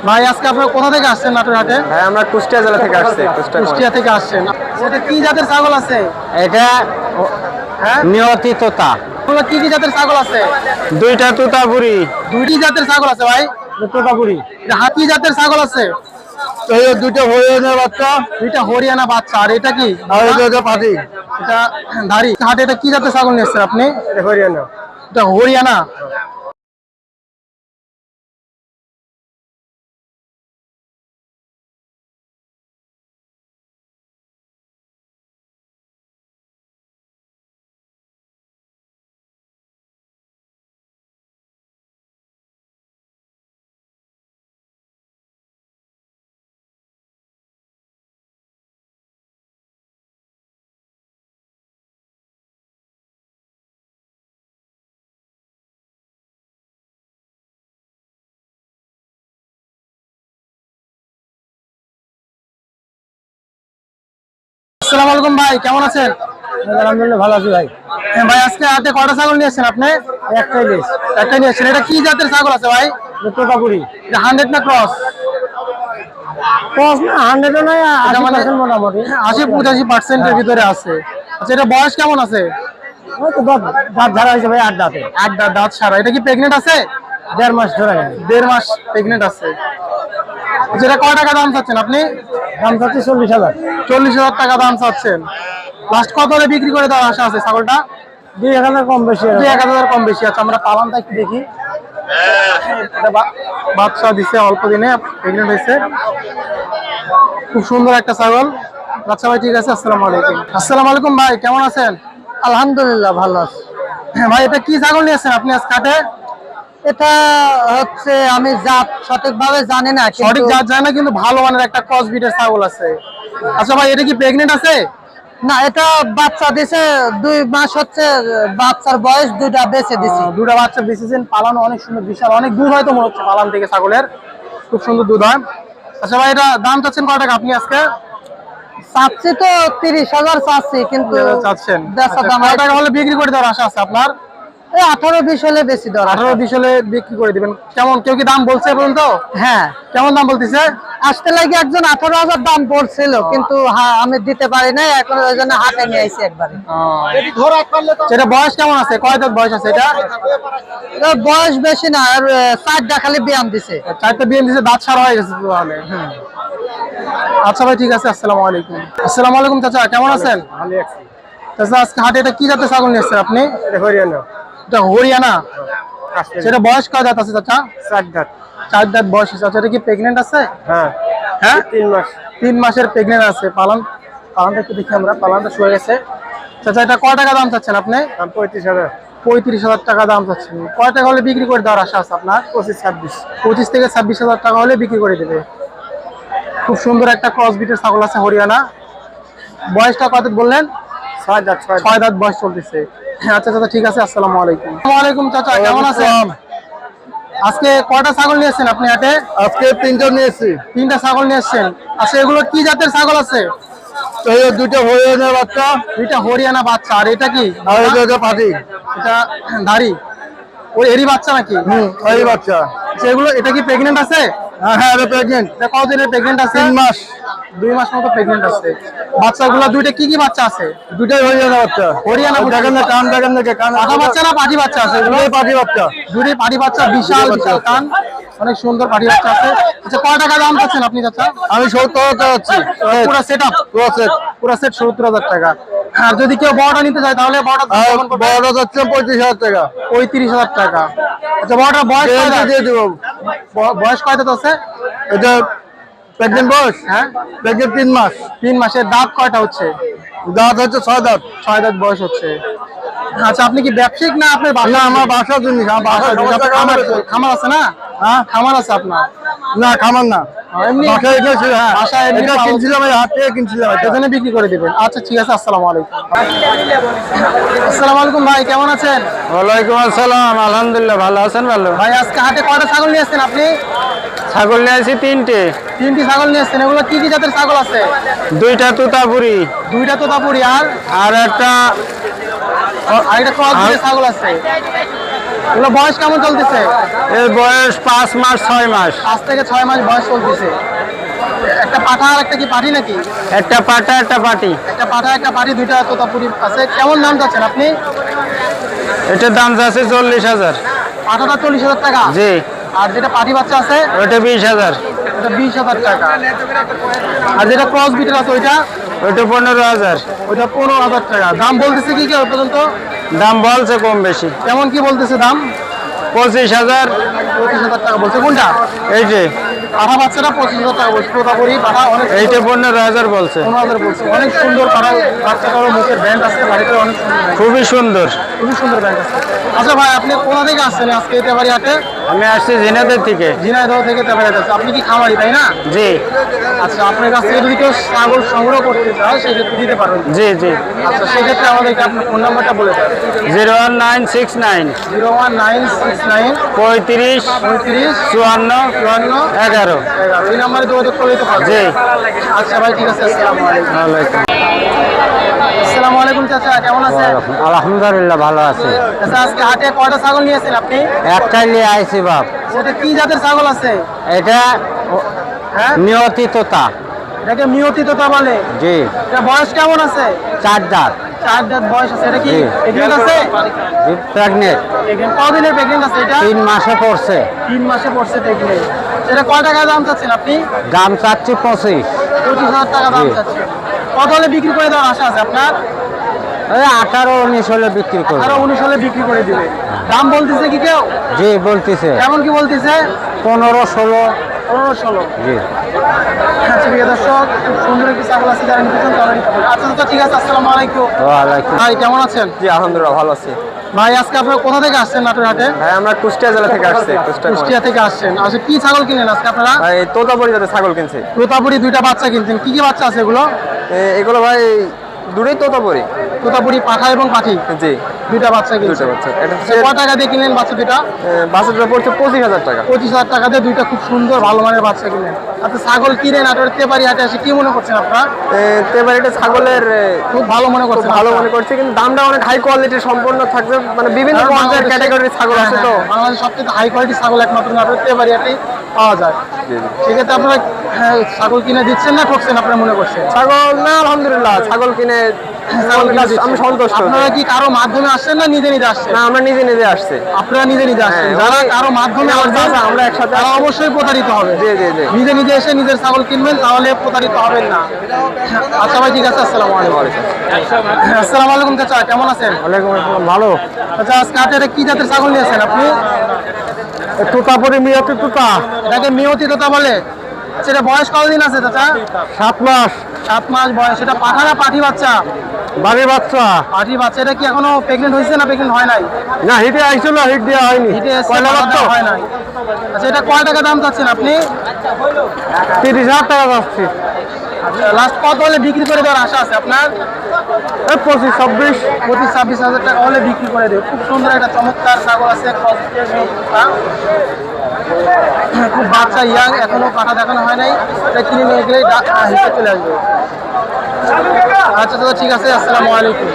ভাই আজকে আপনারা কোথা থেকে আসছেন নাটোর হাটে? ভাই আমরা কুষ্টিয়া জেলা থেকে আসছি। কুষ্টিয়া থেকে আসছেন। এটা কি জাতের ছাগল আছে? এটা হ্যাঁ, নিয়তি তোতা, এগুলো কি কি জাতের ছাগল আছে? দুইটা তোতাপুরি। দুইটি জাতের ছাগল আছে ভাই। তোতাপুরি এটা হাতি জাতের ছাগল আছে। এই দুইটা হরিয়ানা বাচ্চা, দুইটা হরিয়ানা বাচ্চা। আর এটা কি? আর এটা পাটি। এটা ধাড়ি হাটে। এটা কি জাতের ছাগল নিয়ে এসেছেন আপনি? এটা হরিয়ানা। এটা হরিয়ানা। আসসালামু আলাইকুম ভাই, কেমন আছেন? আলহামদুলিল্লাহ ভালো আছি ভাই। হ্যাঁ ভাই, আজকে হাটে কয়টা ছাগল নিয়ে এসেছেন আপনি? একটাই বেশ, একটাই নিয়ে এসেছেন। এটা কি জাতের ছাগল আছে ভাই? তোতাপুরি। এটা 100 না ক্রস? ক্রস না, 100 নয়, এটা মানে 80% মোটামুটি 80-85% এর ভিতরে আছে। আচ্ছা, এটা বয়স কেমন আছে? হয়তো দাঁত ঝাড়া হয়েছে ভাই, 8 দাঁতে। আট দাঁত, দাঁত সারা। এটা কি প্রেগনেন্ট আছে? 1.5 মাস ধরে গেছে। 1.5 মাস প্রেগনেন্ট আছে। আচ্ছা, এটা কয় টাকা দাম চাচ্ছেন আপনি? দাম চাচ্ছি 40,000। 40,000 টাকা দাম চাচ্ছেন। লাস্ট কত হলে বিক্রি করে দেওয়ার আশা আছে ছাগলটা? 2,000 কম বেশি। 1,000 কম বেশি। আচ্ছা, আমরা পালানটা একটু দেখি। এটা বাচ্চা দিছে, অল্প দিনে প্রেগনেন্ট হয়েছে। খুব সুন্দর একটা ছাগল। আচ্ছা ভাই, ঠিক আছে। আসসালামু আলাইকুম। আসসালামু আলাইকুম ভাই, কেমন আছেন? আলহামদুলিল্লাহ ভালো আছে। ভাই, এটা কি ছাগল নিয়েছেন আপনি আজ কাটে? এটা হচ্ছে, আমি জাত সঠিকভাবে জানি না, সঠিক জাত যায় না, কিন্তু ভালো মানের একটা ক্রস ব্রিডের ছাগল আছে। আচ্ছা ভাই, এটা কি প্রেগনেন্ট আছে? না, এটা বাচ্চা দিছে 2 মাস হচ্ছে। বাচ্চার বয়স 2টা বেঁচে দিছি। দুটা বাচ্চা বেঁচেছেন। পালানো অনেক সুন্দর, বিশাল অনেক দুধ হয়তো মনে হচ্ছে পালান থেকে ছাগলের। খুব সুন্দর দুধ হয়। আচ্ছা ভাই, এটা দাম চাচ্ছেন কয় টাকা আপনি আজকে? চাচ্ছি তো 30,000 চাচ্ছি, কিন্তু চাচ্ছেন বেচা দাম কয় টাকা হলে বিক্রি করে দেওয়ার আশা আছে আপনার? 18-20 হলে বেশি দর। 18-20 হলে বিক্রি করে দিবেন। কেমন, কেউ কি দাম বলছে পর্যন্ত? হ্যাঁ, কেমন দাম বলতেছে? আসতে লাগে একজন 18,000 দাম বলছিল, কিন্তু আমি দিতে পারি নাই, এখন ওই জন্য হাতে নিয়ে আইছি একবারে। সেটা বয়স কেমন আছে? কয় দাঁত বয়স আছে এটা? এর বয়স বেশি না, আর 4টা খালি ব্যায়াম দিছে। 4টা বিয়ে দিছে, দাঁত সারা হয়ে গেছে তাহলে। আচ্ছা ভাই, ঠিক আছে। আসসালামু আলাইকুম। আসসালামু আলাইকুম চাচা, কেমন আছেন? ভালো আছে। চাচা, আজকে হাটে এটা কি জাতের ছাগল নিয়ে এসেছেন আপনি? এটা হরিয়ানা। এটা হরিয়ানা। সেটা বয়স কয় দাঁত আছে চাচা? 4 দাঁত। 4 দাঁত বয়স আছে। আচ্ছা, এটা কি প্রেগনেন্ট আছে? হ্যাঁ হ্যাঁ, 3 মাস। 3 মাসের প্রেগনেন্ট আছে। পালানটা একটু দেখি আমরা। পালানটা শুয়ে গেছে। চাচা, এটা কয় টাকা দাম চাচ্ছেন আপনি? দাম 35,000। 35,000 টাকা দাম চাচ্ছেন। কয় টাকা হলে বিক্রি করে দেওয়ার আশা আছে আপনার? 25-26। 25 থেকে 26,000 টাকা হলে বিক্রি করে দেবে। খুব সুন্দর একটা ক্রস বিটের ছাগল আছে হরিয়ানা। বয়সটা কত বললেন? 6 দাঁত। 6 দাঁত বয়স চলতেছে। আচ্ছা চাচা, ঠিক আছে। আসসালামু আলাইকুম। আসসালামু আলাইকুম চাচা, কেমন আছেন? আজকে কয়টা ছাগল নিয়ে এসেছেন আপনি হাটে? আজকে 3টা নিয়েছি। 3টা ছাগল নিয়ে এসেছেন। আচ্ছা, এগুলো কি জাতের ছাগল আছে? এই দুটো হরিয়ানা বাচ্চা, 2টা হরিয়ানা বাচ্চা। আর এটা কি? আর এটা পাটি। এটা ধাড়ি। ওই এরই বাচ্চা নাকি? এই বাচ্চা। আচ্ছা, এগুলো, এটা কি প্রেগনেন্ট আছে? হ্যাঁ, এটা প্রেগনেন্ট। এটা কতদিনের প্রেগনেন্ট আছে? 3 মাস। 2 মাস মতো প্রেগনেন্ট আছে। বাচ্চাগুলো দুইটা কি কি বাচ্চা আছে? দুটাই হরিয়ানা বাচ্চা। হরিয়ানা দেখেন না, কান দেখেন না, কান পাঠা বাচ্চা না পাঠি বাচ্চা আছে? এগুলো পাটি বাচ্চা। দুটোই পাঠি বাচ্চা। বিশাল বিশাল কান, অনেক সুন্দর পাঠি বাচ্চা আছে। আচ্ছা, কয় টাকা দাম চাচ্ছেন আপনি চাচা? আমি 70,000 যাচ্ছি। পুরো সেট আপ, পুরো সেট 70,000 টাকা। আর যদি কেউ বড়টা নিতে চায় তাহলে বড়টা বড় যাচ্ছে 35,000 টাকা। 35,000 টাকা। আচ্ছা, বড়টার বয়স কয় দাঁত? দিয়ে দেবো। বয়স কয় দাঁত আছে? এটা প্রেগনেন্ট বয়স। হ্যাঁ, প্রেগনেন্ট 3 মাস। 3 মাসের। দাঁত কয়টা হচ্ছে? দাঁত হচ্ছে 6 দাঁত। 6 দাঁত বয়স হচ্ছে। আচ্ছা, আপনি কি ব্যবসায়িক না আপনার বাসা? না, আমার বাসার জিনিস। আমার বাসার খামার আছে না? হ্যাঁ, খামার আছে আপনার? না, খামার না, এমনি বাসায় এনেছি। হ্যাঁ, বাসায় এমনি এটা কিনছিলাম, এই হাট থেকে কিনছিলাম। এটা সেজন্য বিক্রি করে দিবেন। আচ্ছা, ঠিক আছে। আসসালামু আলাইকুম। আসসালামু আলাইকুম ভাই, কেমন আছেন? ওয়ালাইকুম আসসালাম। আলহামদুলিল্লাহ ভালো আছেন? ভালো। ভাই, আজকে হাটে কয়টা ছাগল নিয়ে এসেছেন আপনি? ছাগল নিয়ে আসি 3টে। 3টি ছাগল নিয়ে এসেছেন। এগুলো কি কি জাতের ছাগল আছে? 2টা তোতাপুরি, 2টা তোতাপুরি। আর আর একটা আরেকটা ক্রস ব্রিডের ছাগল আছে। এগুলো বয়স কেমন চলতেছে? এর বয়স 5 মাস 6 মাস। 5 থেকে 6 মাস বয়স চলতেছে। একটা পাঠা আর একটা কি পাঠি নাকি? একটা পাটা একটা পাটি। একটা পাঠা একটা পাঠি, দুইটা তোতাপুরি আছে। কেমন দাম চাচ্ছেন আপনি? এটার দাম আছে 40,000। পাঠাটা 40,000 টাকা। জি। আর যেটা পাঠি বাচ্চা আছে ওটা 20,000। ওটা 20,000 টাকা। আর যেটা ক্রস বিটের আছে ওইটা ওটা 15,000। ওইটা 15,000 টাকা। দাম বলতেছে কি কেউ পর্যন্ত? দাম বলছে কম বেশি। কেমন কি বলতেছে দাম? 25,000। 25,000 টাকা বলছে। কোনটা? এই যে পাঠা বাচ্চাটা 25,000 টাকা বলছে। তোতাপুরি পাঠা অনেক এইটা 15,000 বলছে। 15,000 বলছে। অনেক সুন্দর পাঠা বাচ্চাটারও মুখের ব্যান্ড আছে, বাড়িতে অনেক সুন্দর brand। খুবই সুন্দর। খুবই সুন্দর ব্যান্ড আছে। আচ্ছা ভাই, আপনি কোথা থেকে আসছেন আজকে তেবাড়ি হাটে? আমি আসছি ঝিনাইদহ থেকে। ঝিনাইদহ থেকে তেবাড়ি হাটে। আপনি কি খামারি তাই না? জি আচ্ছা, আপনার কাছ থেকে যদি কেউ ছাগল সংগ্রহ করতে চায় সেক্ষেত্রে দিতে পারবেন? জি জি। আচ্ছা, সেক্ষেত্রে আমাদেরকে আপনার ফোন নাম্বারটা বলে দেন। 01969 01969 35 35 54 54 11। 11। এই নাম্বারে যোগাযোগ করে দিতে পারবেন? জি। আচ্ছা ভাই, ঠিক আছে। আসসালামু আলাইকুম। ওয়ালাইকুম আসসালামু আলাইকুম চাচা, কেমন আছেন? আলহামদুলিল্লাহ ভালো আছে। আচ্ছা, আজকে হাটে কয়টা ছাগল নিয়েছেন আপনি? একটাই নিয়ে আইছি বাপ। সেটা কি জাতের ছাগল আছে? এটা হ্যাঁ, নিয়তি তোতা। এটাকে মিয়তি তোতা বলে। জি। এটা বয়স কেমন আছে? 4 দাঁত। 4 দাঁত বয়স আছে। এটা কি জি। প্রেগনেন্ট আছে? প্রেগনেন্ট। প্রেগনেন্ট কতদিনের প্রেগনেন্ট আছে এটা? 3 মাসে পড়ছে। 3 মাসে পড়ছে প্রেগনেন্ট। এটা কয় টাকা দাম চাচ্ছেন আপনি? দাম চাচ্ছি 25। 25,000 টাকা দাম জি। চাচ্ছেন। কত হলে বিক্রি করে দেওয়ার আশা আছে আপনার? ওই 18-19 হলে বিক্রি করবো। আরো 19 হলে বিক্রি করে দিবে। দাম বলতেছে কি কেউ? জি বলতেছে কেমন কি বলতেছে? 15-16। 15-16। জি। আচ্ছা প্রিয় দর্শক, খুব সুন্দর একটি ছাগল আছে, যারা নিতে চান তারা নিতে পারেন। আচ্ছা তো ঠিক আছে, আসসালামু আলাইকুম। ওয়ালাইকুম। ভাই কেমন আছেন? জি আলহামদুলিল্লাহ ভালো আছি। ভাই আজকে আপনারা কোথা থেকে আসছেন নাটোর হাটে? ভাই আমরা কুষ্টিয়া জেলা থেকে আসছি। কুষ্টিয়া থেকে আসছেন। আচ্ছা, কি ছাগল কিনলেন আজকে আপনারা? ভাই তোতাপুরি জাতের ছাগল কিনছি। তোতাপুরি দুইটা বাচ্চা কিনছেন। কি কি বাচ্চা আছে এগুলো? এগুলো ভাই দুটোই তোতাপুরি। তোতাপুরি পাঠা এবং পাঠি জি। দুইটা বাচ্চা কিনছেন। দুটো বাচ্চা। এটা আচ্ছা, কয় টাকা দিয়ে কিনলেন বাচ্চা দুইটা? বাসের পড়ছে 25,000 টাকা। 25,000 টাকা দিয়ে দুইটা খুব সুন্দর ভালো মানের বাচ্চা কিনলেন। আচ্ছা, ছাগল কিনে নাটোর তেবাড়ি হাটে এসে কি মনে করছেন আপনারা? এবার এটা ছাগলের খুব ভালো মনে খুব করছেন? ভালো মনে করছি, কিন্তু দামটা অনেক হাই কোয়ালিটির সম্পূর্ণ থাকবে, মানে বিভিন্ন কারণ পর্যায়ের বাংলাদেশে- ক্যাটাগরির ছাগল আছে তো। হ্যাঁ, বাংলাদেশের সবচেয়ে হাই কোয়ালিটি ছাগল একমাত্র নাটোর তেবাড়ি হাটেই পাওয়া যায়। জি, জি। সেক্ষেত্রে আপনারা ছাগল কিনে দিচ্ছেন না ঠকছেন আপনারা মনে করছেন? ছাগল না আলহামদুলিল্লাহ ছাগল কিনে ছাগল কিনে দিচ্ছেন। আমি সন্তুষ্ট। আপনারা কি কারো মাধ্যমে আসছেন না নিজে নিজে আসছেন? না আমরা নিজে নিজে আসছি। আপনারা নিজে নিজে আসছেন। হ্যাঁ, যারা ওই- কারো মাধ্যমে আমার আসবেন, চাচা, আমরা একসাথে তারা আসছি। অবশ্যই প্রতারিত হবে। জি জি জি। নিজে নিজে এসে নিজের ছাগল কিনবেন, তাহলে প্রতারিত হবেন না। আচ্ছা ভাই, ঠিক আছে। আসসালামু আলাইকুম। আসসালামু আলাইকুম চাচা, কেমন আছেন? ওয়ালাইকুম আসসালাম। ভালো। আচ্ছা, আজকে হাটে কি জাতের ছাগল নিয়েছেন আপনি? তোতাপুরি মিয়াতে তোতা। এটাকে মিয়তি তোতা বলে। আচ্ছা, এটা বয়স কতদিন আছে চাচা? 7 মাস। 7 মাস বয়স। এটা পাঠা না পাঠি বাচ্চা? বাড়ির বাচ্চা। পাঠি বাচ্চা। এটা কি এখনো প্রেগনেন্ট হয়েছে না প্রেগনেন্ট হয় নাই? না হিটে আইছিল, হিট দেওয়া হয়নি। হিটে এসে কয়লা বাচ্চা বাচ্চা? হয় নাই। আচ্ছা, এটা কয় টাকা দাম চাচ্ছেন আপনি? 30,000 টাকা যাচ্ছে। আচ্ছা, লাস্ট কত হলে বিক্রি করে দেওয়ার আশা আছে আপনার? 25-26। 25-26 হাজার টাকা হলে বিক্রি করে দেবে। খুব সুন্দর একটা চমৎকার ছাগল আছে, খুব বাচ্চা ইয়াং, এখনো পাঠা দেখানো হয় নাই। এটা কিনে নিয়ে গেলেই হিসেবে চলে আসবে। আচ্ছা তো ঠিক আছে। আসসালামু আলাইকুম।